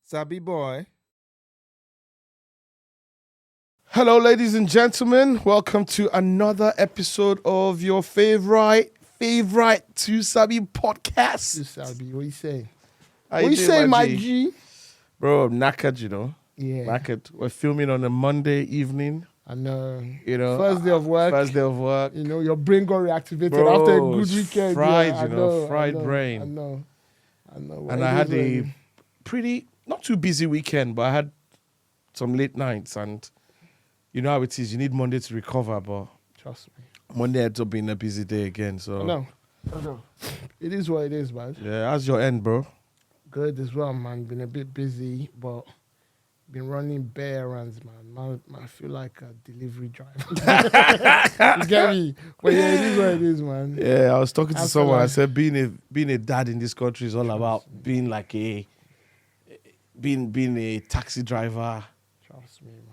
Sabi boy. Hello, ladies and gentlemen. Welcome to another episode of your favorite to Sabi podcast. You Sabi, what you say? How What you doing, say, my G? Bro, I'm knackered, you know. Yeah, Knackered. We're filming on a Monday evening, I know. you know. First day of work. First day of work. You know, your brain got reactivated Bro, after a good it's weekend. fried, yeah, you know, I fried know, brain. I know. Well, And it I had is what it a is. pretty, not too busy weekend, but I had some late nights. And you know how it is. You need Monday to recover, but Trust me. Monday ends up being a busy day again. So, I know. It is what it is, man. yeah, how's your end, bro? Good as well, man. Been a bit busy, but been running bare errands, man. I feel like a delivery driver. You get me? But yeah, it is what it is, man. Yeah, I was talking to I feel someone. I like- said being a dad in this country is all about being like being a taxi driver, Trust me, man.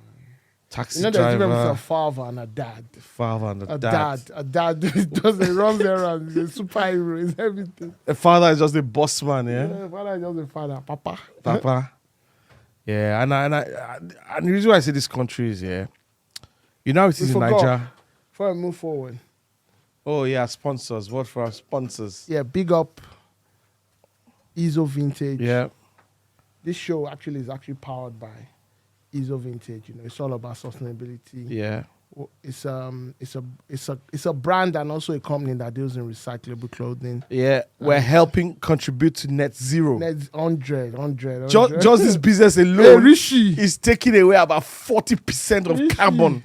taxi You know, there's difference between a driver, father and a dad. father and A dad runs errands. He's a superhero. He's everything. A father is just a boss man, yeah. Yeah, father is just a father. Papa. Papa. Yeah, and the reason why I say this country is you know how it is in forgot. Nigeria. Before I move forward. Oh yeah, sponsors. What for our sponsors? Yeah, big up Ezo Vintage. Yeah, This show actually is powered by Ezo Vintage. You know, it's all about sustainability. yeah. It's a brand and also a company that deals in recyclable clothing. Yeah, we're helping contribute to net zero. Net 100. Just this business Hey, alone Rishi. is taking away about 40% of Rishi. carbon.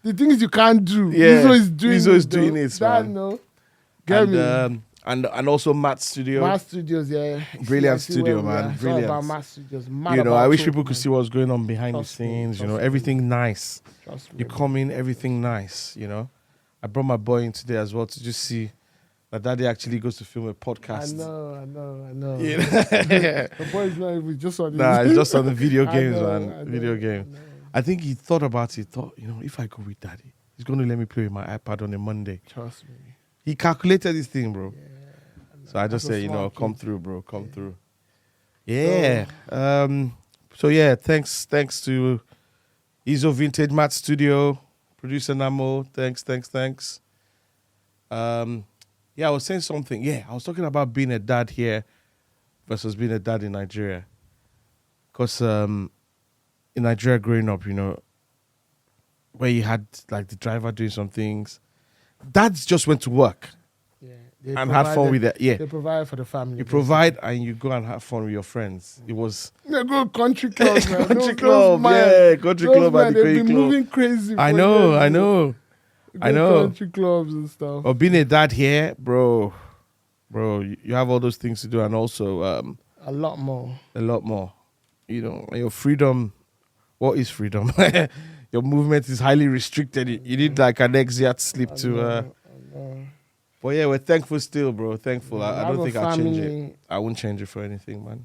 The things you can't do. Yeah, Ezo is doing Ezo is though. doing it, That, man. no. Get me. And also Matt Studio. Mass Studios, yeah. Brilliant See studio, where we man. are. It's Brilliant. all about Mass Studios. Mad You know, about I wish talk, people could man. see what's going on behind Trust the me, scenes. You know, trust me. everything nice. Trust me, You bro. come in, everything nice. You know, I brought my boy in today as well to just see that Daddy actually goes to film a I podcast. know. You know? The boy is not even just on Nah, it's just on the video I games, know, man. I know, Video I game. know. I think he thought about it. Thought, you know, if I go with Daddy, he's going to let me play with my iPad on a Monday. Trust me. He calculated this thing, bro. So I just That's a said, you know, smart come kid. through, bro. Come through. Yeah. So yeah, thanks to Ezo Vintage Matt Studio, producer Namo. Thanks. Yeah, I was saying something. Yeah, I was talking about being a dad here versus being a dad in Nigeria. Because in Nigeria growing up, you know, where you had like the driver doing some things, dads just went to work Yeah. They and had fun with it. Yeah. They provide for the family. You provide and you go and have fun with your friends. It was They go country club, man. country Those club, man- yeah, country those club man, and the they've Koyi been club. moving crazy. I for know, years, I bro. know. They I go know. Country clubs and stuff. Or being a dad here, bro, you have all those things to do and also A lot more. a lot more. You know, your freedom. What is freedom? Your movement is highly restricted. You need like an exit slip to. I know. But yeah, we're thankful still, bro. Thankful. I have don't a think I'll change it. family, I wouldn't change it for anything, man.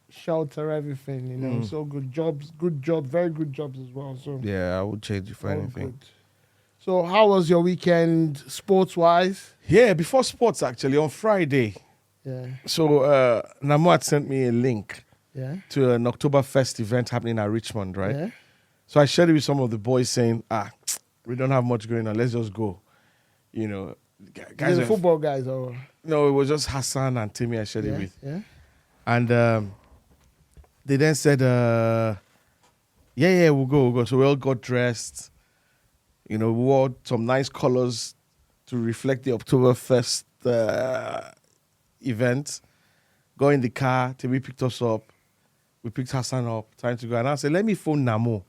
Shelter, everything, you know. So good jobs, very good jobs as well. So Yeah, I would change it for all anything. good. So how was your weekend sports wise? Yeah, before sports actually on Friday. Yeah. So Namo had sent me a link Yeah. to an Oktoberfest event happening at Richmond, right? Yeah. So I shared it with some of the boys saying, we don't have much going on. Let's just go. You know, guys. The football guys or No, it was just Hassan and Timmy I shared it yeah. with. Yeah. And they then said, yeah, we'll go. So we all got dressed. You know, we wore some nice colors to reflect the Oktoberfest event. Go in the car. Timmy picked us up. We picked Hassan up, time to go. And I said, let me phone Namo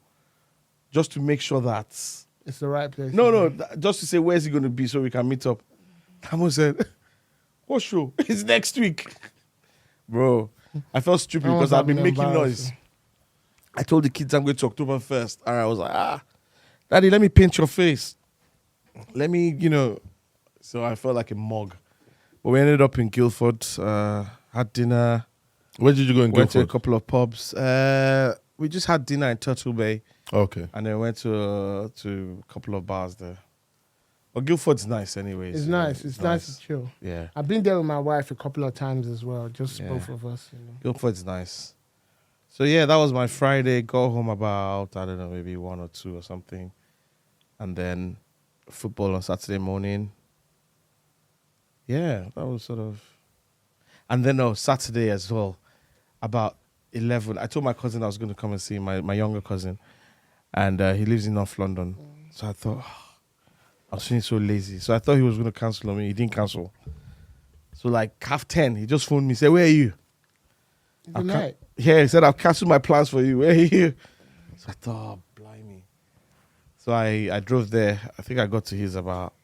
just to make sure that. It's the right place. No, just to say, where's he going to be so we can meet up. Namo said, what show? It's next week. Bro, I felt stupid That because must I've have been been making noise. embarrassing. I told the kids I'm going to Oktoberfest. And I was like, Daddy, let me paint your face. Let me, you know. So I felt like a mug. But we ended up in Guildford, had dinner. Where did you go in Went to a Guildford? couple of pubs. We just had dinner in Turtle Bay. Okay. And then went to a couple of bars there. But Guildford's nice anyways. It's nice. It's nice to chill. Yeah. I've been there with my wife a couple of times as well. Just Yeah. both of us. You know. Guildford's nice. So yeah, that was my Friday. Go home about, I don't know, maybe 1 or 2 or something. And then football on Saturday morning. Yeah, that was sort of. And then Saturday as well, about 11. I told my cousin I was going to come and see my younger cousin. And he lives in North London. So I thought, I was feeling so lazy. So I thought he was going to cancel on me. He didn't cancel. So like 10:30, he just phoned me, said, "Where are you?" Good night. Yeah, he said, "I've cancelled my plans for you. Where are you?" So I thought, oh, blimey. So I drove there. I think I got to his about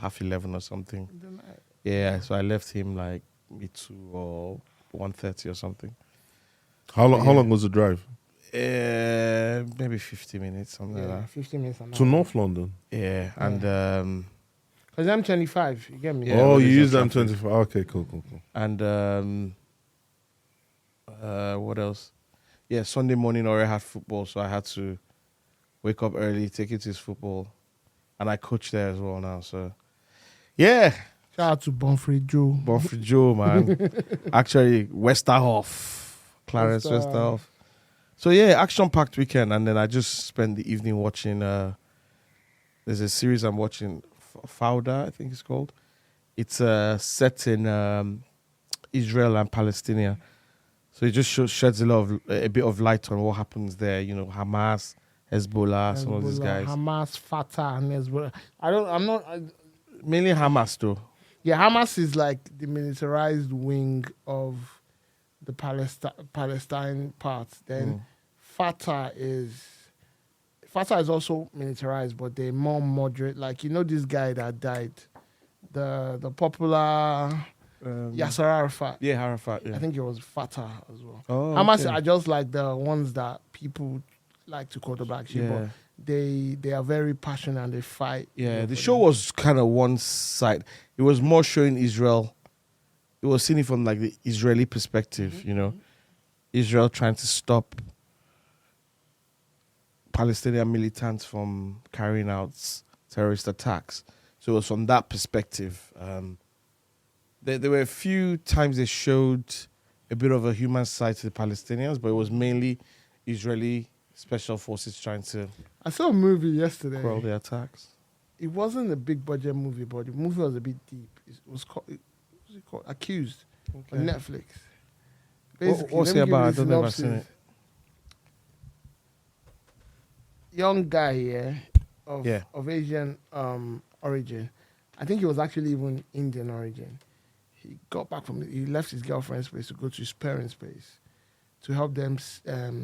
11:30 or something. Good night. Yeah, so I left him like maybe 2 or 1:30 or something. How long was the drive? Maybe 50 minutes, something like that. 15 minutes an hour. To North London. Yeah, and Because I'm 25, you get me? Yeah, oh, well, you there's used no them traffic. 25. Okay, cool. and what else? Yeah, Sunday morning already had football, so I had to wake up early, take it to his football, and I coach there as well now. So yeah, Shout out to Bonfrey Joe. Bonfrey Joe, man. Actually, Westerhoff, Clarence Westerhoff. So yeah, action-packed weekend, and then I just spent the evening watching. There's a series I'm watching, Fauda, I think it's called. It's set in Israel and Palestine. So it just sheds a bit of light on what happens there. You know, Hamas, Hezbollah, some of these guys. Hamas, Fatah, and Hezbollah. Mainly Hamas, though. Yeah, Hamas is like the militarized wing of the Palestine part. Then Fatah is also militarized, but they're more moderate. Like, you know, this guy that died, the popular Yasser Arafat. Yeah, Arafat. Yeah. I think it was Fatah as well. Oh, Hamas okay. are just like the ones that people like to call the black sheep, Yeah. but they are very passionate and they fight. Yeah, the for show them. was kind of one side. It was more showing Israel. It was seen it from like the Israeli perspective, you know. Israel trying to stop Palestinian militants from carrying out terrorist attacks. So it was from that perspective. There were a few times they showed a bit of a human side to the Palestinians, but it was mainly Israeli special forces trying to I saw a movie yesterday. quell the attacks. It wasn't a big budget movie, but the movie was a bit deep. It was called Accused on Netflix. What's let me it give about? you I the don't know if I've seen synopsis. it. Young guy here Yeah. of Asian origin. I think he was actually even Indian origin. He got back he left his girlfriend's place to go to his parents' place to help them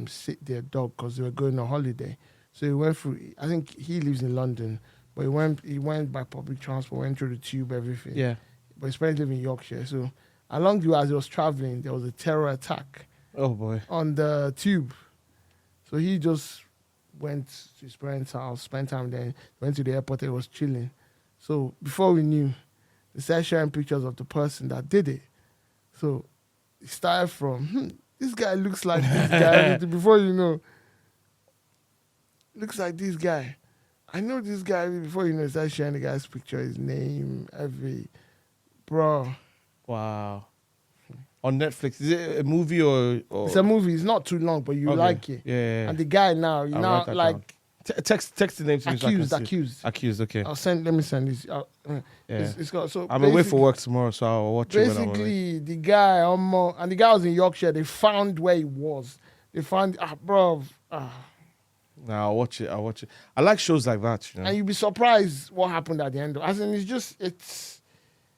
sit their dog because they were going on holiday. So he went through. I think he lives in London, but he went by public transport, went through the tube, everything. Yeah. But his parents live in Yorkshire. So along the way, as he was traveling, there was a terror attack Oh boy. on the tube. So he just went to his parents' house, spent time there, went to the airport, and was chilling. So before we knew, they started sharing pictures of the person that did it. So it started from, this guy looks like this guy. Before you know, looks like this guy. I know this guy. Before you know, start sharing the guy's picture, his name, bro. Wow. On Netflix. Is it a movie or... It's a movie. It's not too long, but you Okay. like it. Yeah. And the guy now, I'll write that like down. Text the name to me so I can see. accused. Okay. Let me send this. Yeah. It's got, so I'm away for basically- work tomorrow, so I'll watch it when I'm away. Basically, the guy, and the guy was in Yorkshire. They found where he was. They found, bro. Nah, I'll watch it. I like shows like that, you know. And you'll be surprised what happened at the end. As in,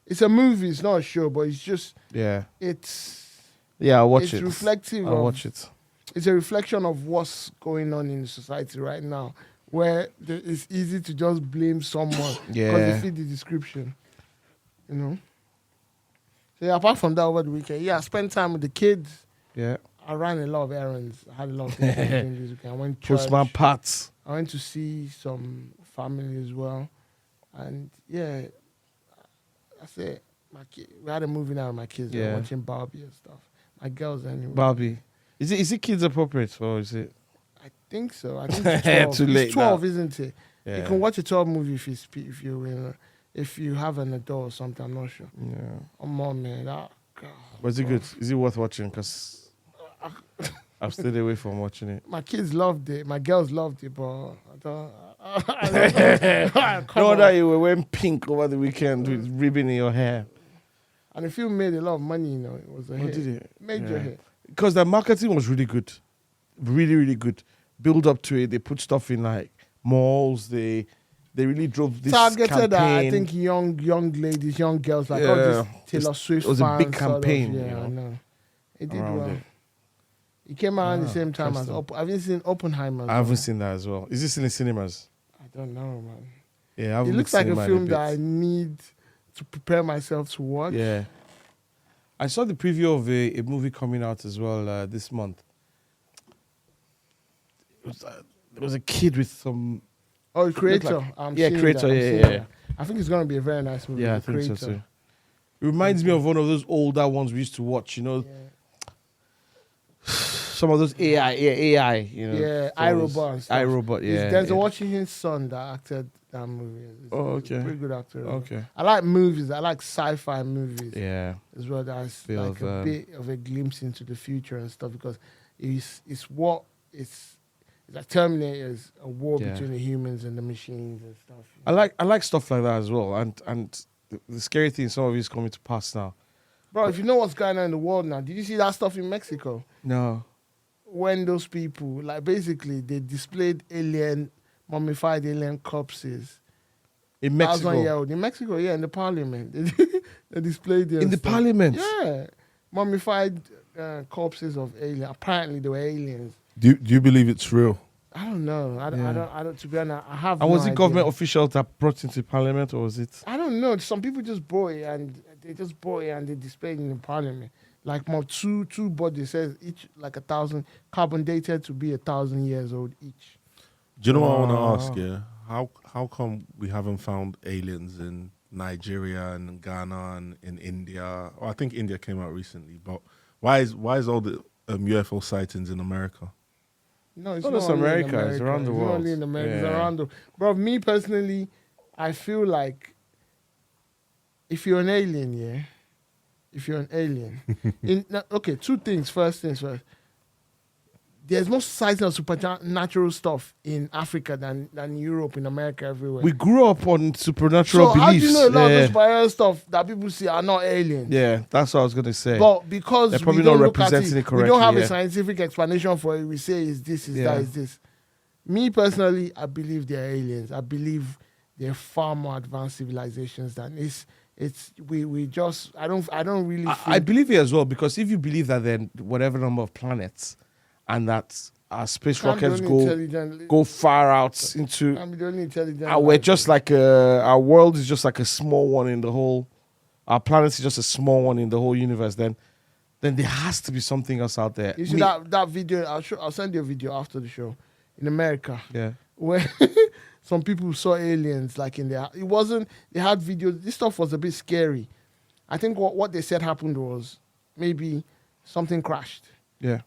it's a movie. It's not a show, but it's just, Yeah. I'll watch it's it. reflective I'll of, watch it. It's a reflection of what's going on in society right now, where it's easy to just blame someone because Yeah. they fit the description, you know. So yeah, apart from that, over the weekend, I spent time with the kids. Yeah. I ran a lot of errands. I had a lot of things to do this weekend. I went to church. Postman Pat. I went to see some family as well, and that's it. We had a movie now with my kids. We were Yeah. watching Barbie and stuff. My girls anyway. Barbie. Is it kids appropriate or is it? I think so. I think it's 12. Too late It's 12, now. isn't it? Yeah. You can watch a 12 movie if you have an adult or something. I'm not sure. Yeah. Oh, mom, man. God. But is it good? Is it worth watching? Because I've stayed away from watching it. My kids loved it. My girls loved it, but I don't. Come No on. that you were wearing pink over the weekend with ribbon in your hair. And the film made a lot of money. You know, it was a Oh, hit. did it? Major Yeah. hit. Because the marketing was really good. Really, really good. Build up to it. They put stuff in like malls. They really drove this Targeted at, I campaign. think, young ladies, young girls, like all Yeah. these Taylor Swift it was a big fans, sort of. campaign, Yeah, you know, I know. It did around well. it. It came out at the same time as interesting. Have you seen Oppenheimer? I haven't seen that as well. Is this in the cinemas? I don't know, man. Yeah, I It haven't looks been like a cinema in film bit. that I need to prepare myself to watch. Yeah. I saw the preview of a movie coming out as well this month. There was a kid with some... Oh, Creator. like- I'm yeah, seeing Creator, that, I'm yeah, seeing yeah. that. I think it's going to be a very nice movie. Yeah, I The think so Creator. too. It reminds me of one of those older ones we used to watch, you know, Yeah. some of those AI, you know. Yeah, some of those- iRobot and stuff. iRobot, yeah. There's a yeah. Washington's son that acted that movie. He's Oh, a okay. pretty good actor. as well. Okay. I like movies. I like sci-fi movies Yeah. as well. That's Bit like of, a bit of a glimpse into the future and stuff because it's like Terminator's a war Yeah. between the humans and the machines and stuff. I like stuff like that as well. And the scary thing, some of it is coming to pass now. Bro, if you know what's going on in the world now, did you see that stuff in Mexico? No. When those people, like basically, they displayed mummified alien corpses. In Mexico. 1,000-year-old. In Mexico, yeah, in the parliament. They displayed their In the stuff. parliament? Yeah. Mummified corpses of aliens. Apparently, they were aliens. Do you believe it's real? I don't know. I don't, to be honest, I have And was no it government idea. officials that brought into parliament or was it? I don't know. Some people just bought it and they displayed it in the parliament. Like my two bodies says each like 1,000 carbon dated to be 1,000 years old each. Do you know what I want Wow. to ask? Yeah, how come we haven't found aliens in Nigeria and Ghana and in India? Oh, I think India came out recently, but why is all the UFO sightings in America? No, it's Not not just only in America, it's around the It's world. not only in America, it's Yeah. around the. Bro, me personally, I feel like if you're an alien, yeah, if you're an alien, okay, two things. First things first. There's more sightings of supernatural stuff in Africa than Europe, in America, everywhere. We grew up on supernatural so how do beliefs. you know a lot yeah. of those supernatural stuff that people see are not aliens? Yeah, that's what I was going to say. But because They're we probably don't not look at representing it we don't correctly, have yeah. a scientific explanation for it, we say is this, is Yeah. that, is this. Me personally, I believe they're aliens. I believe they're far more advanced civilizations than we just I don't really I feel believe it as well because if you believe that then whatever number of planets and that our space can't be rockets only intelligent- go far out into, can't be the only intelligent we're life. just like our world is just like a small one in the whole. Our planet is just a small one in the whole universe. Then there has to be something else out there. You see that video? I'll send you a video after the show in America Yeah. where some people saw aliens like in there. It wasn't. They had videos. This stuff was a bit scary. I think what they said happened was maybe something crashed Yeah.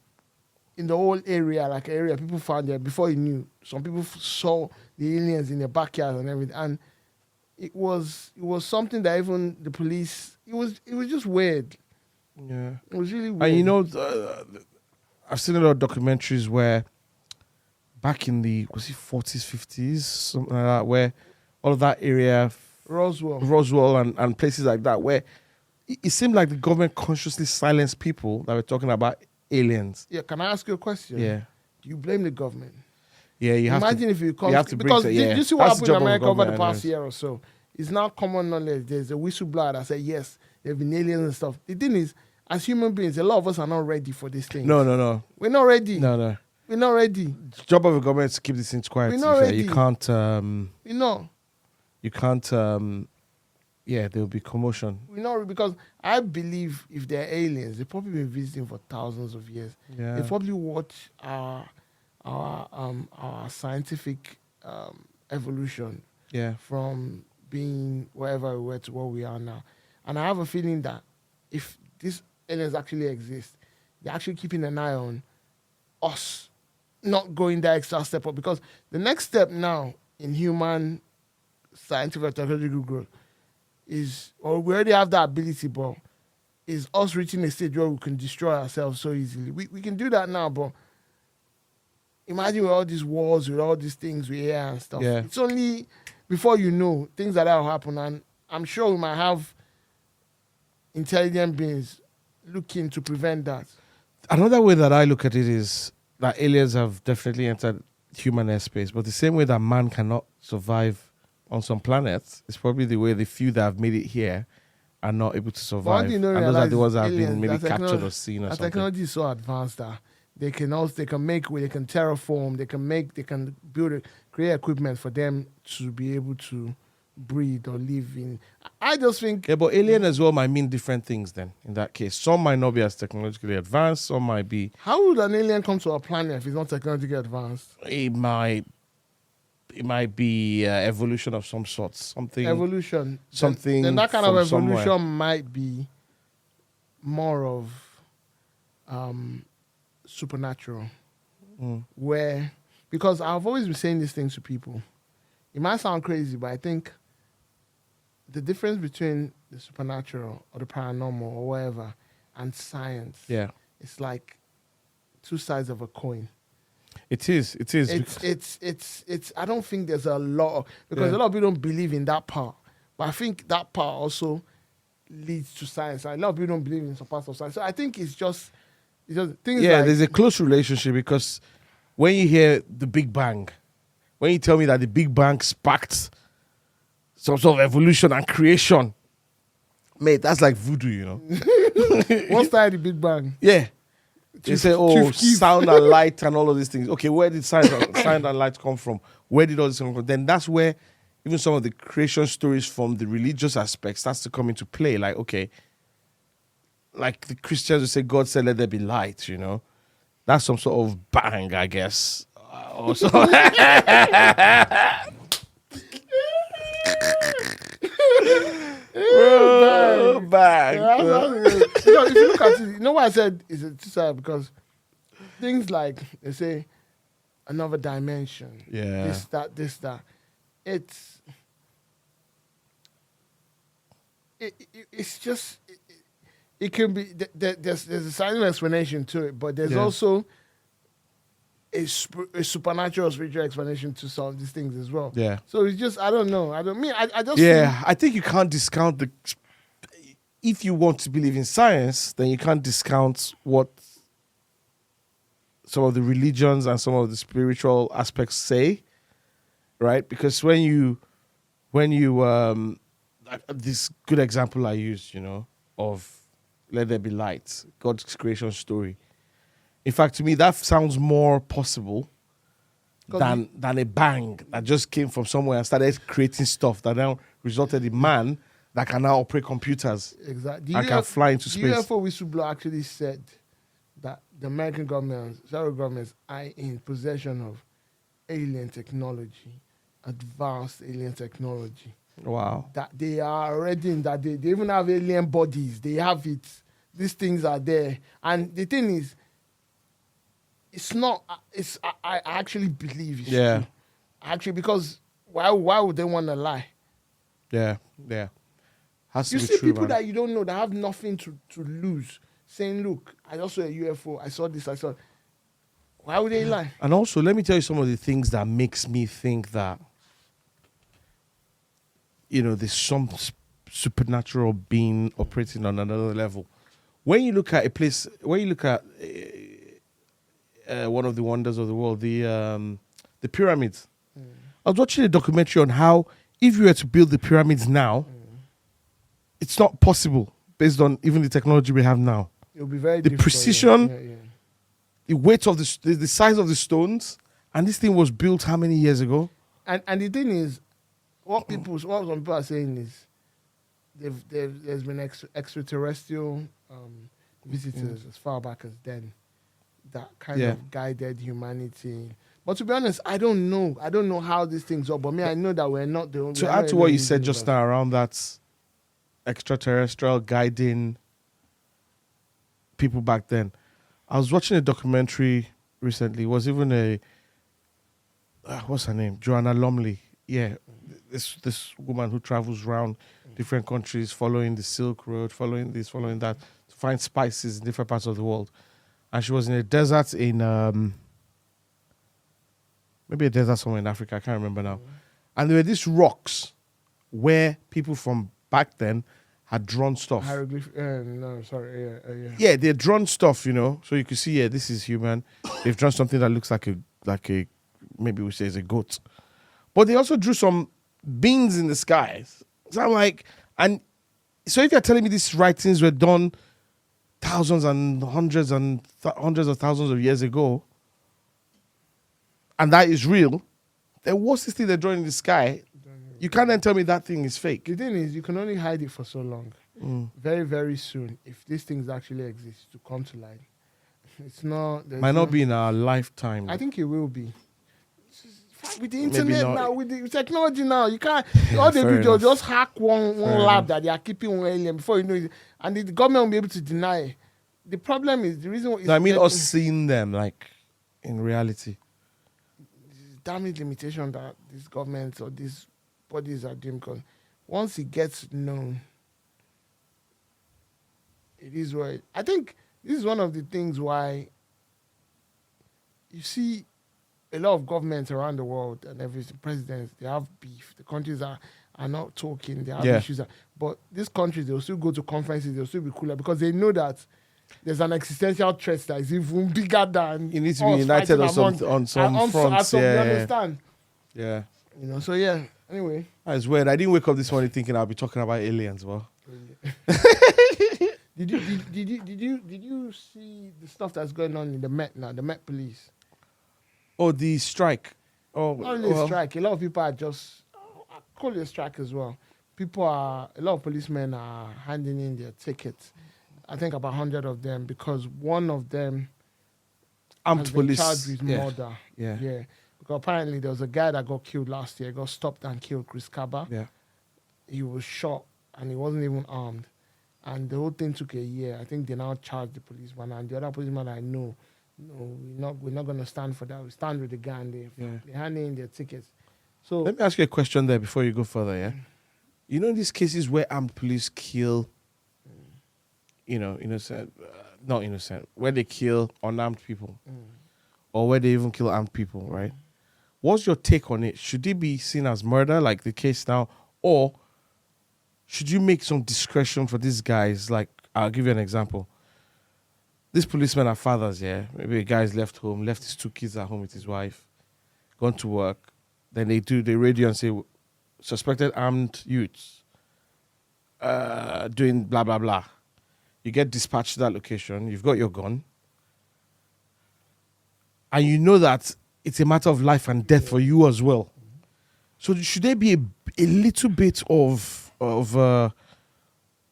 in the whole area, like area people found there before you knew. Some people saw the aliens in their backyard and everything, and it was something that even the police. It was just weird. Yeah. It was really weird. And you know, I've seen a lot of documentaries where back in the, was it 40s, 50s, something like that, where all of that area, Roswell and places like that, where it seemed like the government consciously silenced people that were talking about aliens. Yeah, can I ask you a question? Yeah. Do you blame the government? Yeah, you have Imagine to. if it comes you have to bring because the- did yeah. you see what That's the happened in job of America over the government, past anyways. year or so? It's now common knowledge. There's a whistleblower that said yes, there have been aliens and stuff. The thing is, as human beings, a lot of us are not ready for this thing. No. We're not ready. No. We're not ready. The job of the government is to keep these things quiet. We're to not be fair. ready. You can't. Yeah, there will be commotion. We're not because I believe if they're aliens, they've probably been visiting for thousands of years. Yeah. They probably watch our scientific evolution Yeah. from being wherever we were to where we are now. And I have a feeling that if these aliens actually exist, they're actually keeping an eye on us not going that extra step up. Because the next step now in human scientific and technological growth is, or we already have that ability, but is us reaching a stage where we can destroy ourselves so easily. We can do that now, but imagine with all these wars, with all these things we hear and stuff. Yeah. It's only before you know things like that will happen, and I'm sure we might have intelligent beings looking to prevent that. Another way that I look at it is that aliens have definitely entered human airspace, but the same way that man cannot survive on some planets is probably the way the few that have made it here are not able to survive. One thing you don't And those are the realize ones that have aliens, been maybe that captured technolo- or seen or Our something. technology is so advanced that they can terraform, they can create equipment for them to be able to breed or live in. I just think Yeah, but alien as well might mean different things then, in that case. Some might not be as technologically advanced, some might be, how would an alien come to our planet if it's not technologically advanced? it might be evolution of some sort. Something. Evolution. Something Then that kind of from evolution somewhere. might be more of supernatural. Mm. Where, because I've always been saying these things to people. It might sound crazy, but I think the difference between the supernatural or the paranormal or whatever and science, Yeah. it's like two sides of a coin. It is. It's I don't think there's a lot because Yeah. a lot of people don't believe in that part. But I think that part also leads to science. A lot of people don't believe in some parts of science. So I think it's just things Yeah, like there's a close relationship because when you hear the Big Bang, when you tell me that the Big Bang sparked some sort of evolution and creation, mate, that's like voodoo, you know? what started the Big Bang? Yeah. They Chief- say, Chief Keef. sound and light and all of these things. Okay, where did sound and light come from? Where did all this come from? Then that's where even some of the creation stories from the religious aspect starts to come into play. Like, okay, like the Christians will say, God said, let there be light, you know? That's some sort of bang, I guess. Or so. Bro, bang. Yeah, if you look at it, you know why I said it's a two side because things like they say another dimension, Yeah. this that, it's just it can be there's a scientific explanation to it, but there's Yeah. also a supernatural spiritual explanation to some of these things as well. Yeah. So it's just I don't know. I just Yeah, I think you can't discount the. If you want to believe in science, then you can't discount what some of the religions and some of the spiritual aspects say, right? Because when you, this good example I used, you know, of let there be light, God's creation story. In fact, to me, that sounds more possible 'Cause than a bang that just came from somewhere and started creating stuff that now resulted in man that can now operate computers exactly. and can fly into The space. UFO whistleblower actually said that the American government, several governments, are in possession of alien technology, advanced alien technology. Wow. That they are already in that they even have alien bodies. They have it. These things are there. And the thing is, it's not. It's I actually believe it's Yeah. true. Actually, because why would they want to lie? Yeah, yeah. Has to You be see true, people man. that you don't know that have nothing to lose saying, look, I just saw a UFO, I saw this, I saw. Why would they lie? And also, let me tell you some of the things that makes me think that, you know, there's some supernatural being operating on another level. When you look at a place, when you look at one of the wonders of the world, the pyramids. I was watching a documentary on how if you were to build the pyramids now, it's not possible based on even the technology we have now. It'll be very The difficult, precision, yeah. the weight of the size of the stones, and this thing was built how many years ago? And the thing is, what some people are saying is, there's been extraterrestrial visitors as far back as then that kind Yeah. of guided humanity. But to be honest, I don't know. I don't know how these things are. But me, I know that we're not the only. To add to what you said just now around that extraterrestrial guiding people back then, I was watching a documentary recently. It was even a what's her name? Joanna Lumley. Yeah, this woman who travels around different countries, following the Silk Road, following this, following that, to find spices in different parts of the world. And she was in a desert in maybe a desert somewhere in Africa. I can't remember now. And there were these rocks where people from back then had drawn stuff. Hieroglyph. No, sorry. Yeah. Yeah, they drawn stuff, so you could see, yeah, this is human. They've drawn something that looks like a maybe we say it's a goat. But they also drew some beings in the skies. So I'm like, and so if you're telling me these writings were done thousands and hundreds of thousands of years ago, and that is real, then what's this thing they're drawing in the sky? You can't then tell me that thing is fake. The thing is, you can only hide it for so long. Very, very soon, if these things actually exist to come to light, it's not. Might not be in our lifetime. I think it will be. With the Maybe internet not. now, with the technology now, you can't. All they fair do enough. just hack one Fair lab enough. that they are keeping one alien before you know it, and the government will be able to deny it. The problem is the reason. No, I mean us seeing them like in reality. damage limitation that these governments or these bodies are doing, because once it gets known, it is what I think. This is one of the things why you see a lot of governments around the world and every presidents, they have beef. The countries are not talking. They have Yeah. issues. But these countries, they'll still go to conferences. They'll still be cooler because they know that there's an existential threat that is even bigger than You need to be us united fighting on some fronts. You Yeah, understand? yeah. So yeah. Anyway. That's weird. I didn't wake up this morning thinking I'll be talking about aliens. Well, Did you see the stuff that's going on in the Met now? The Met Police. oh, the strike. Oh, Not only a strike. A lot of people are just I call it a strike as well. A lot of policemen are handing in their tickets. I think about 100 of them, because one of them armed has been police. charged with Yeah. murder. Yeah. Yeah. Because apparently there was a guy that got killed last year, got stopped and killed, Chris Kaba. Yeah. He was shot and he wasn't even armed. And the whole thing took a year. I think they now charged the policeman, and the other policeman I know, no, we're not going to stand for that. We stand with the gun. They hand in their tickets. So Let me ask you a question there before you go further. Yeah. You know these cases where armed police kill, not innocent, where they kill unarmed people, or where they even kill armed people, right? What's your take on it? Should it be seen as murder, like the case now, or should you make some discretion for these guys? Like, I'll give you an example. These policemen are fathers, yeah? Maybe a guy's left home, left his 2 kids at home with his wife, gone to work. Then they radio and say, suspected armed youths doing blah, blah, blah. You get dispatched to that location. You've got your gun. And you know that it's a matter of life and death for you as well. So should there be a little bit of a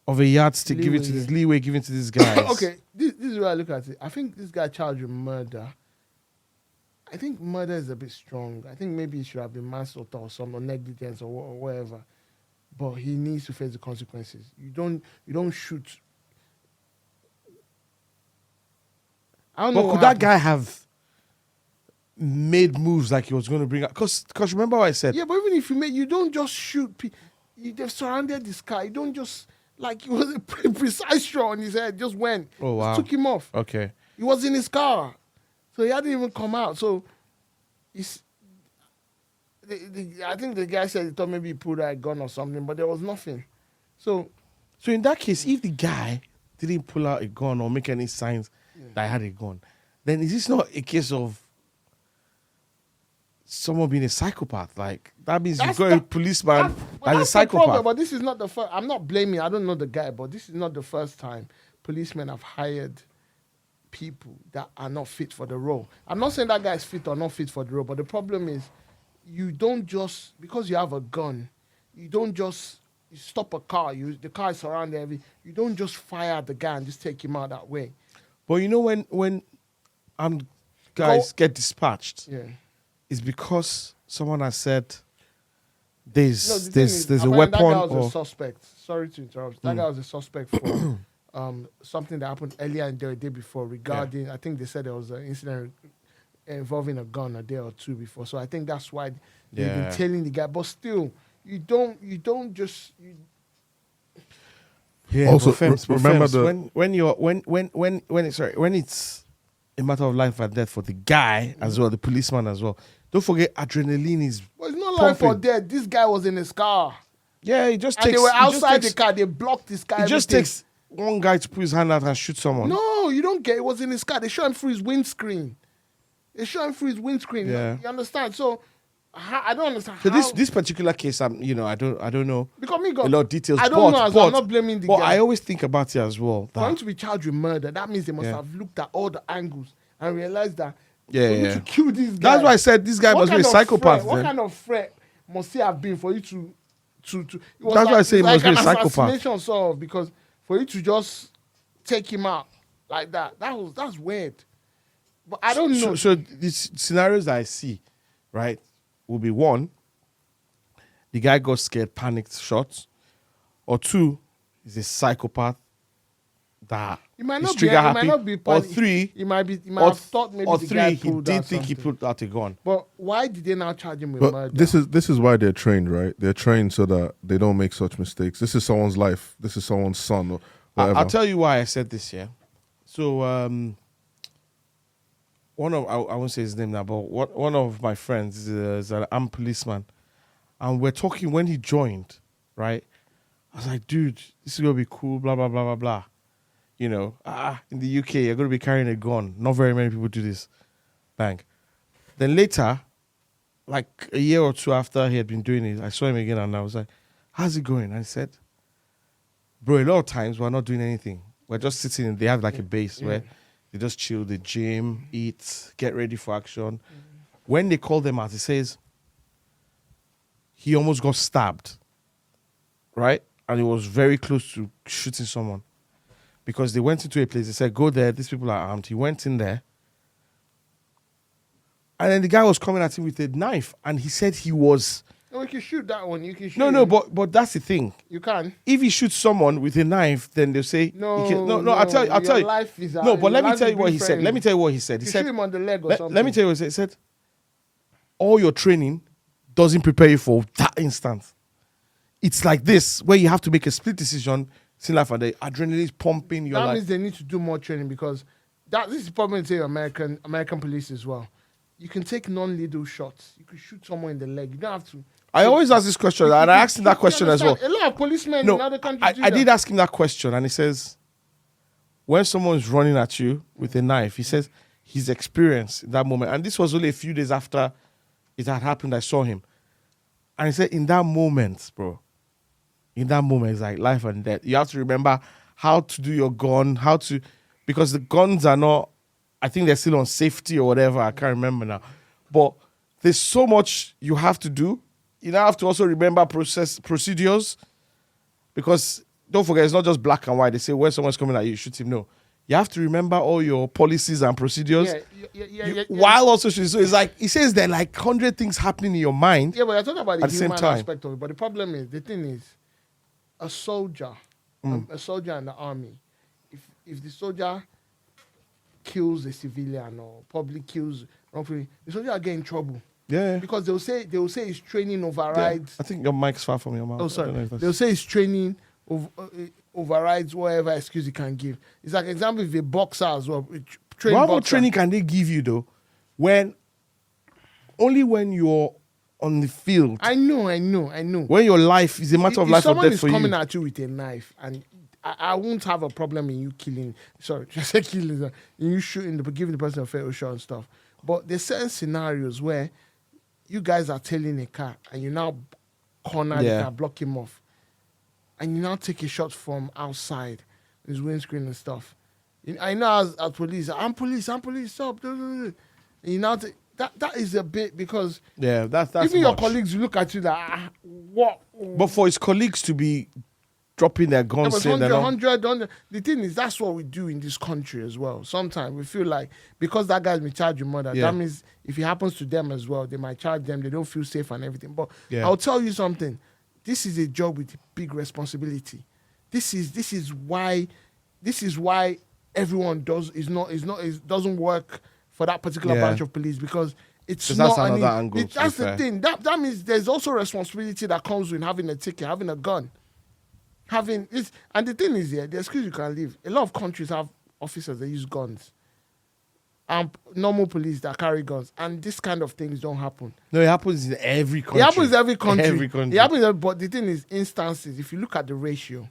yardstick given to this leeway given to these guys? okay, this is where I look at it. I think this guy charged with murder. I think murder is a bit strong. I think maybe it should have been manslaughter or some, or negligence or whatever. But he needs to face the consequences. You don't shoot. I don't know. But what could that happened. guy have made moves like he was going to bring up? Because remember what I said? Yeah, but even if you don't just shoot. They've surrounded this car. You don't just it was a precise shot on his head. Just went. Oh, wow. Just took him off. Okay. He was in his car, so he hadn't even come out. So, I think the guy said he thought maybe he pulled out a gun or something, but there was nothing. So So in that case, if the guy didn't pull out a gun or make any signs that I had a gun, then is this not a case of someone being a psychopath? Like, that means you've got a policeman that's a that's the problem, psychopath. but this is not the first. I'm not blaming. I don't know the guy, but this is not the first time policemen have hired people that are not fit for the role. I'm not saying that guy is fit or not fit for the role, but the problem is you don't just, because you have a gun, you don't just stop a car. The car is surrounded. You don't just fire at the guy and just take him out that way. But you know when guys get dispatched, Yeah. it's because someone has said No, the thing is, there's a apparently weapon That guy was or a suspect. Sorry to interrupt. That guy was a suspect for something that happened earlier in the day before regarding. I think they said there was an incident involving a gun a day or two before. So I think that's why they've been tailing the guy. But still, you don't just. Yeah, Also, but Fems, remember when it's a matter of life and death for the guy as well, the policeman as well. Don't forget, adrenaline is. But it's not life or pumping. death. This guy was in his car. Yeah, it just And takes. they were it just outside takes- the car. They blocked this car. It just everything. takes one guy to put his hand out and shoot someone. No, you don't get it. Was in his car. They shot him through his windscreen. They shot him through his windscreen. Yeah. You understand? So I don't understand. So how, this particular case, I don't know because me a go, lot of details. I don't but, know. but, I'm not blaming the but guy. I always think about it as well. For him That, to be charged with murder, that means they must have looked at all the angles and realized that Yeah, for you yeah. to kill this guy. that's why I said this guy what must be a kind of psychopath. threat- What then. kind of threat must he have been for you to it was That's why I say he it's must be a an psychopath. assassination sort of, because for you to just take him out like that's weird. But I don't know. So these scenarios that I see, right, will be one, the guy got scared, panicked, shot, or two, he's a psychopath that It might is not be. trigger It might happy, not be. or three, He might be. He might or, have thought maybe or the three, guy he pulled did out think he something. pulled out a gun. But why did they now charge him with But murder? this is why they're trained, right? They're trained so that they don't make such mistakes. This is someone's life. This is someone's son or whatever. I'll tell you why I said this, yeah. So one of I won't say his name now, but one of my friends is an armed policeman, and we're talking when he joined, right? I was like, dude, this is gonna be cool, blah blah blah blah blah. You know, in the UK, you're gonna be carrying a gun. Not very many people do this. Bang. Then later, like a year or two after he had been doing it, I saw him again, and I was like, how's it going? And he said, bro, a lot of times we're not doing anything. We're just sitting in, they have like a base where they just chill, the gym, eat, get ready for action. When they call them out, he says, he almost got stabbed, right? And he was very close to shooting someone. Because they went into a place, they said, go there, these people are armed. He went in there. And then the guy was coming at him with a knife. And he said he was... No, you can shoot that one. You can shoot. No, him. but that's the thing. You can. If he shoots someone with a knife, then they'll say... No, he can, no, I'll tell you. your life is No, but your let me life tell is you what he said. different. Let me tell you what he said. He You said, shoot him on the leg or something. let me tell you what he said. He said, all your training doesn't prepare you for that instant. It's like this, where you have to make a split decision, see life and the adrenaline is pumping. You're That like, means they need to do more training, because this is the problem with American police as well. You can take non-lethal shots. You can shoot someone in the leg. You don't have to. I always ask this question, and I asked him that You question as well. understand? A lot of policemen No, in other countries I did ask him that question, and he says, when someone's running at you with a knife, he says his experience in that moment, and this was only a few days after it had happened, I saw him. And he said, in that moment, bro, in that moment, it's like life and death. You have to remember how to do your gun, because the guns are not, I think they're still on safety or whatever, I can't remember now. But there's so much you have to do. You now have to also remember procedures, because don't forget, it's not just black and white. They say when someone's coming at you, shoot him. No. You have to remember all your policies and procedures. Yeah. While also shooting. So it's like, he says there are like 100 things happening in your mind. Yeah, but I talk about the At the same human time. aspect of it. But the thing is, a soldier in the army, if the soldier kills a civilian or probably kills wrongfully, the soldier will get in trouble. Yeah. Because they will say his training Yeah. overrides. I think your mic's far from your mouth. Oh, I sorry. don't know if that's- They'll say his training overrides whatever excuse he can give. It's like, example, if a boxer as well, What more training can they give you though? Only when you're on the field. I know. When your life is a matter of If life or someone death is for coming you. at you with a knife, and I won't have a problem in you killing. Sorry, just say killing. In you shooting, giving the person a fatal shot and stuff. But there's certain scenarios where you guys are tailing a car and you now corner the car, block him off, and you now take a shot from outside his windscreen and stuff. I know as police, I'm police, stop. And you now that is a bit, because Yeah, that's even your much. colleagues will look at you like, what? But for his colleagues to be dropping their Yeah, guns, but saying they're 100, not, 100. The thing is, that's what we do in this country as well. Sometimes we feel like, because that guy's been charged with murder, Yeah. that means if it happens to them as well, they might charge them. They don't feel safe and everything. But Yeah. I'll tell you something. This is a job with big responsibility. This is why everyone doesn't work for that particular Yeah. branch of police, because it's 'Cause not that's another angle, to that's be the fair. thing. That means there's also responsibility that comes with having a ticket, having a gun. And the thing is, the excuse you can leave. A lot of countries have officers that use guns. normal police that carry guns, and this kind of things don't happen. No, it happens in every country. It happens in every country. Every country. It happens, but the thing is, instances. If you look at the ratio,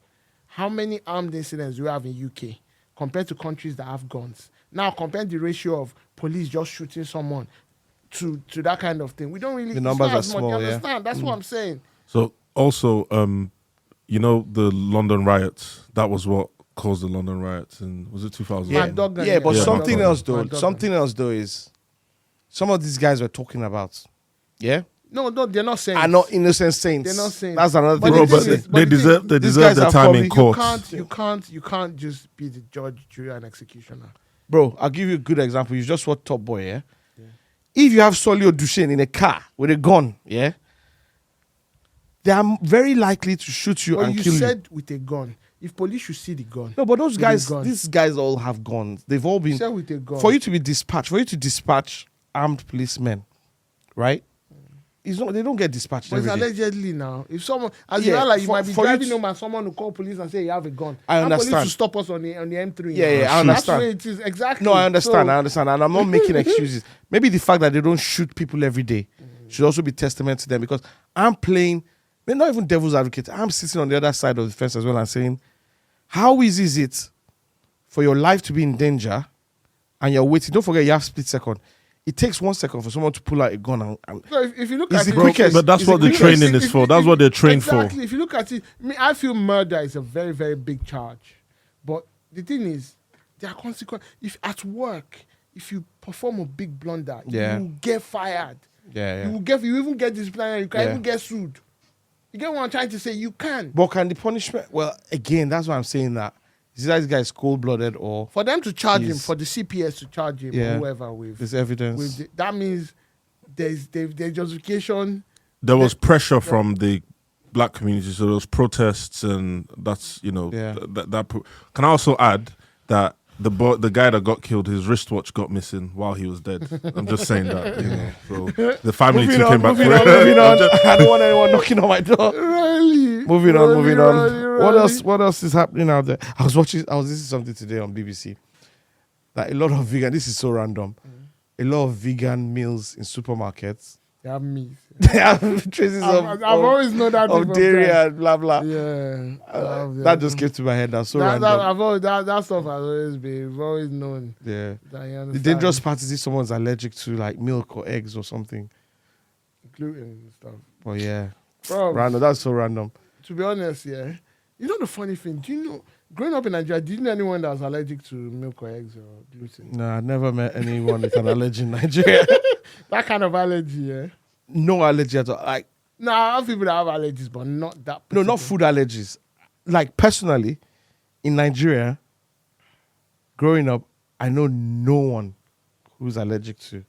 how many armed incidents do we have in UK compared to countries that have guns? Now, compare the ratio of police just shooting someone to that kind of thing. We don't really. The numbers are much, small. you Yeah. understand? That's what I'm saying. So also, you know, the London riots. That was what caused the London riots, and was it 2000? Yeah, Mad Dog, yeah, but Yeah, something Mad Dog. else though. Mad Dog. Something else though is some of these guys were talking about. Yeah, No, they're not saying. are not innocent saints. They're not saints. That's another But thing. the Bro, thing but is- they the deserve these deserve guys their are time probably- in court. You can't just be the judge, jury, and executioner. Bro, I'll give you a good example. You just watch Top Boy, yeah? If you have Solio Duchesne in a car with a gun, yeah, they are very likely to shoot you But and you kill you. said with a gun. If police should see the gun, No, but those with a guys, gun. these guys all have guns. They've all you been said with a gun. for you to dispatch armed policemen, right? It's not. They don't get dispatched But it's every day. allegedly now. If someone, as Yeah, you are like, you for- might be for you driving to- home and someone will call police and say you have a gun. I And understand. police to stop us on the M3. Yeah, yeah, I That's understand. where it is exactly. No, I understand. So, I understand, and I'm not making excuses. Maybe the fact that they don't shoot people every day should also be testament to them, because I'm playing. They're not even devil's advocate. I'm sitting on the other side of the fence as well and saying, how easy is it for your life to be in danger and you're waiting? Don't forget, you have split second. It takes 1 second for someone to pull out a gun and So if you look It's at the it, quickest- But that's It's what the the quickest. training is for. That's what they're trained exactly. If you look at it, I feel murder is a very, very big charge. But the thing is, there are consequences. If at work, if you perform a big blunder, Yeah. you get fired. yeah. You even get disciplinary. You can Yeah. even get sued. You get what I'm trying to say? You can. But can the punishment? Well, again, that's why I'm saying that. Is this guy cold-blooded or For them to charge him, Yes. for the CPS to charge him, Yeah. or whoever with there's evidence? that means there's justification. There was pressure from the black community, so there was protests, and that's, you know, Yeah. Can I also add that the guy that got killed, his wristwatch got missing while he was dead. I'm just saying that, you know. So the family moving took on, him back. moving on, moving on. I don't want anyone knocking on my door. Really? Moving on, moving on. Really? What else? What else is happening out there? I was listening to something today on BBC. That a lot of vegan. This is so random. A lot of vegan meals in supermarkets. They have meat. They have traces I've always known that of thing from dairy time. and blah blah. Yeah. That just came to my head. That's so random. That stuff has always been. We've always known. Yeah. That you The understand. dangerous part is if someone's allergic to like milk or eggs or something. gluten and stuff. Oh yeah. Bro, Random. That's so random. to be honest, yeah. You know the funny thing? Do you know, growing up in Nigeria, did you know anyone that was allergic to milk or eggs or gluten? No, I never met anyone with an allergy in Nigeria. That kind of allergy, yeah. No allergy at all. Like No, I have people that have allergies, but not that. no, not particular. food allergies. Like personally, in Nigeria, growing up, I know no one who's allergic to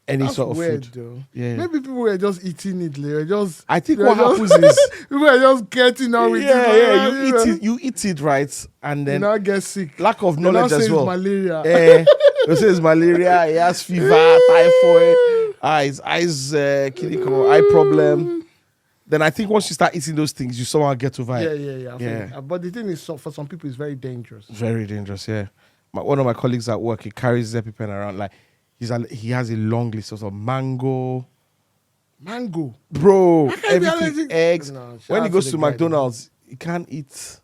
any That's sort of weird, food. though. Yeah. Maybe people were just eating it. They were just. I think they what were happens just- is people were just getting on with it. yeah, man, you eat it right, and You then now get sick. lack of They now knowledge say as it's well. malaria. They say it's malaria, he has fever, typhoid, eyes, clinical eye problem. Then I think once you start eating those things, you somehow get over Yeah, it. yeah. I think- But the thing is, for some people, it's very dangerous. Very dangerous, yeah. One of my colleagues at work, he carries EpiPen around. Like he has a long list of mango, Mango. bro, How can you be everything, allergic? eggs. No, shout When he out goes to to the guy, McDonald's, he can't eat.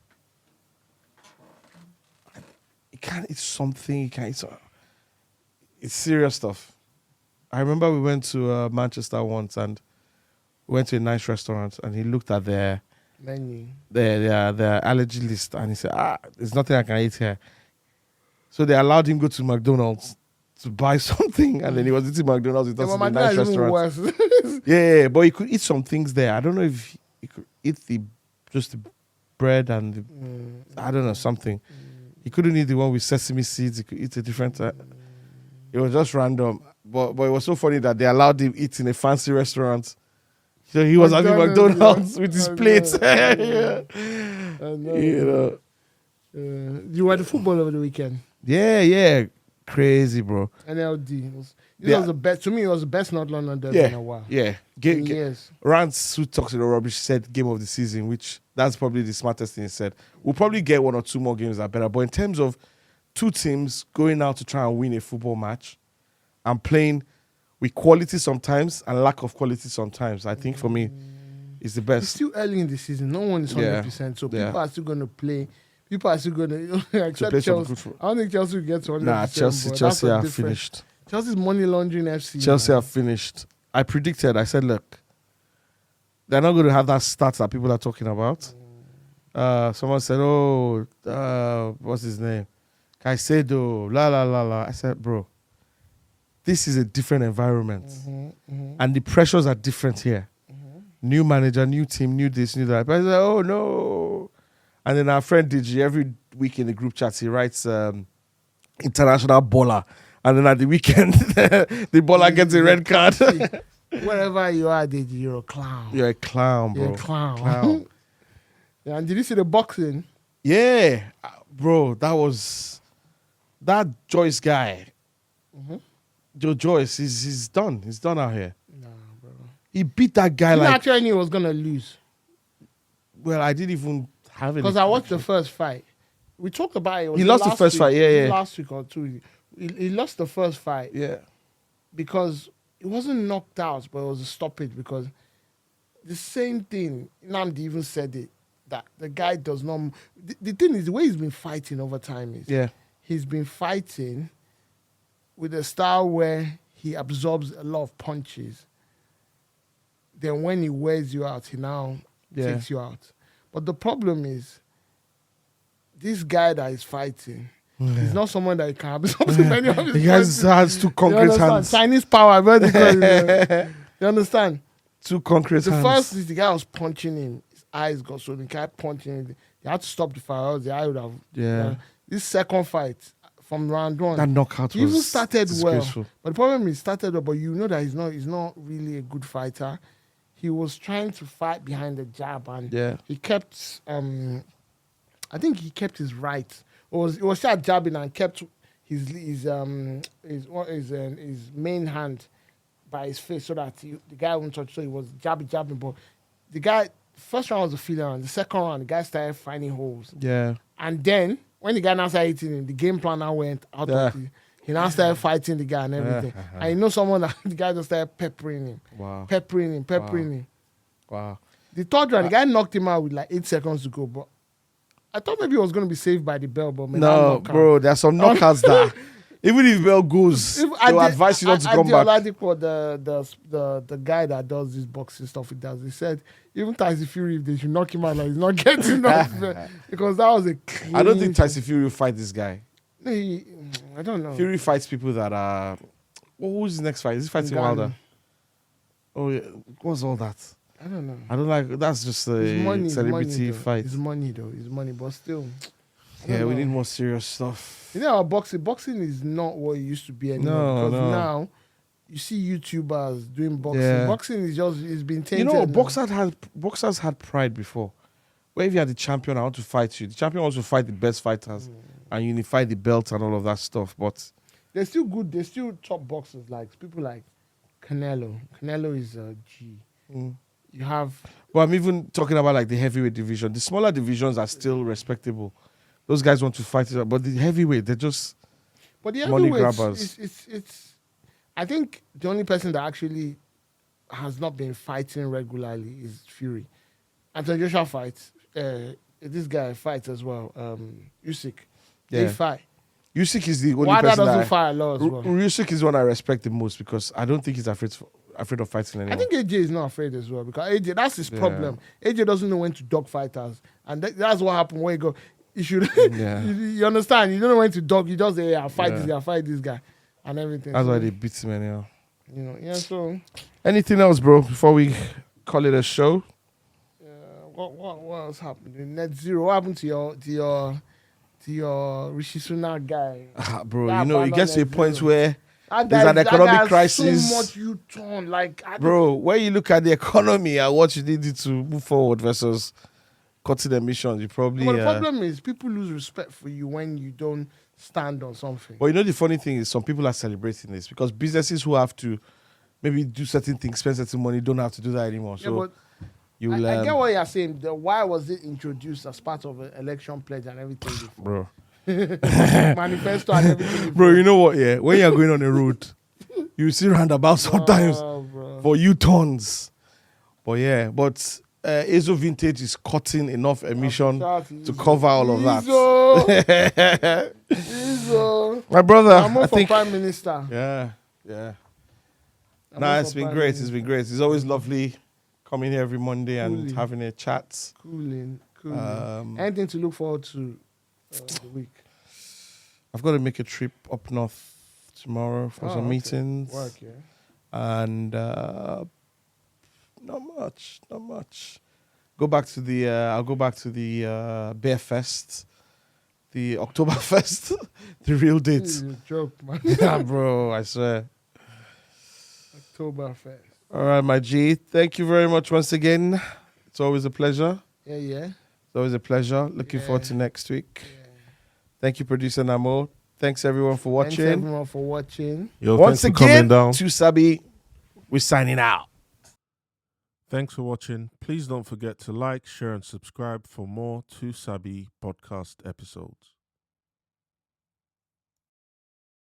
He can't eat something. He can't eat. It's serious stuff. I remember we went to Manchester once and we went to a nice restaurant and he looked at their Menu. allergy list and he said, there's nothing I can eat here. So they allowed him go to McDonald's to buy something, and then he was eating McDonald's with us Yeah, in but a my nice dad is even restaurant. worse. Yeah, but he could eat some things there. I don't know if he could eat just the bread and the, I don't know, something. He couldn't eat the one with sesame seeds. He could eat a different. It was just random. But it was so funny that they allowed him eat in a fancy restaurant. So he was having McDonald's with his plate. Yeah. I know. You know. You were at the football over the weekend. Yeah. Crazy, bro. NLD. This Yeah. was the best. To me, it was the best North London derby in a while. Yeah. Yes. Rance, who talks in the rubbish, said game of the season, which that's probably the smartest thing he said. We'll probably get one or two more games that are better. But in terms of two teams going out to try and win a football match and playing with quality sometimes and lack of quality sometimes. I think for me, it's the It's best. still early in the season. No one is 100%. So people are still going to play. People are still going to except play some Chelsea. good football. I don't think Chelsea will get to 100%. Nah, but Chelsea that's a are different- finished. Chelsea's money laundering FC. Chelsea man. are finished. I predicted. I said, look, they're not going to have that stats that people are talking about. Someone said, what's his name? Caicedo, la la la la. I said, bro, this is a different environment, and the pressures are different here. New manager, new team, new this, new that. But I said, oh no. And then our friend Digi, every week in the group chat, he writes international baller. And then at the weekend, the baller gets a red card. Wherever you are, Digi, you're a clown. You're a clown, bro. You're a clown. Yeah, and did you see the boxing? Yeah, bro, that Joyce guy. Joyce, he's done. He's done out here. Nah, bro. He beat that guy You like. actually knew he was going to lose. Well, I didn't even have it. Because I watched the first fight. We talked about it. He lost the first fight, yeah. Last week or two. He lost the first fight Yeah. because it wasn't knocked out, but it was a stoppage because the same thing, Namdi even said it, that the guy does not... The thing is, the way he's been fighting over time is Yeah. he's been fighting with a style where he absorbs a lot of punches. Then when he wears you out, he now takes you out. But the problem is, this guy that is fighting, he's not someone that can absorb many of his He punches. has two You concrete understand? hands. Chinese power, vertical. You understand? Two concrete The hands. first is the guy was punching him. His eyes got swollen. He kept punching him. They had to stop the fight, or else the eye would have. Yeah. This second fight from round one, That knockout he was even started disgraceful. well. But the problem is, he started well, but you know that he's not really a good fighter. He was trying to fight behind the jab, and Yeah. he kept. I think he kept his right. It was start jabbing and kept his main hand by his face so that the guy wouldn't touch. So he was jabbing, but the guy first round was a feeling round. The second round, the guy started finding holes, Yeah. and then when the guy now started hitting him, the game plan now went out of the. He now started fighting the guy and everything. And you know someone that the guy just started peppering him. Wow. Peppering him. Wow. The third round, the guy knocked him out with like 8 seconds to go. But I thought maybe he was going to be saved by the bell, but No, bro, there's some knockouts that even if bell goes, they'll advise you not to come back. The guy that does this boxing stuff, he said, even Tyson Fury, if they should knock him out, like he's not getting knocked because that was a clean... I don't think Tyson Fury will fight this guy. I don't know. Fury fights people that are... who's his next fight? Is he fighting Ngannou. Wilder? Oh, yeah. What's all that? I don't know. I don't like... That's just a celebrity fight. It's money, though. It's money, but still... Yeah, we need more serious stuff. You know, boxing is not what it used to be anymore. No, because no. now, you see YouTubers doing boxing. Yeah. Boxing is just... It's been tainted. You know, now. boxers had pride before. Where if you had the champion, I want to fight you. The champion wants to fight the best fighters and unify the belts and all of that stuff. But They're still good. They're still top boxers. Like people like Canelo. Canelo is a G. You have... Well, I'm even talking about like the heavyweight division. The smaller divisions are still respectable. Those guys want to fight it out. But the heavyweight, they're just But the money heavyweights, grabbers. it's I think the only person that actually has not been fighting regularly is Fury. Anthony Joshua fights. This guy fights as well. Usyk. They Yeah. fight. Usyk is the only Wilder person doesn't that fight a lot as well. Usyk is one I respect the most because I don't think he's afraid of fighting anyone. I think AJ is not afraid as well because AJ, that's his problem. AJ doesn't know when to dog fighters. And that's what happened when you go, you should, Yeah. you understand? You don't know when to dog. You just say, I'll fight this guy, I'll fight this guy. And everything. That's So, why they beat him anyhow. You know, yeah, so... Anything else, bro, before we call it a show? What else happened? Net zero. What happened to your Rishi Sunak guy? Bro, That you know, it gets to a Net point Zero. where That there's an that economic guy has crisis. So much you turn like bro, when you look at the economy and what you needed to move forward versus cutting emissions, you probably... But the problem is people lose respect for you when you don't stand on something. But you know, the funny thing is some people are celebrating this because businesses who have to maybe do certain things, spend certain money, don't have to do that anymore. Yeah, So but you I will... get what you're saying. Why was it introduced as part of an election pledge and everything before? Bro, Manifesto and everything. Bro, you know what? Yeah, when you're going on the road, you see roundabout sometimes Bro. for U-turns. But yeah, Azo Vintage is cutting enough emission to cover all of that. Izzo. My brother, I'm I for think. Prime Minister. Yeah. Nah, it's been great. It's been great. It's always lovely coming here every Monday and Cooling. having a chat. Cooling. Anything to look forward to the week? I've got to make a trip up north tomorrow for some meetings. Work, yeah. And not much. I'll go back to the Bear Fest, the Oktoberfest, the real date. This is a joke, man. Yeah, bro, I swear. Oktoberfest. All right, my G. Thank you very much once again. It's always a pleasure. Yeah. It's always a pleasure. Looking forward to next week. Yeah. Thank you, producer Namo. Thanks everyone for watching. Thanks everyone for watching. Yo, Once thanks for coming again, down. to Sabi, we're signing out. Thanks for watching. Please don't forget to like, share, and subscribe for more To Sabi podcast episodes.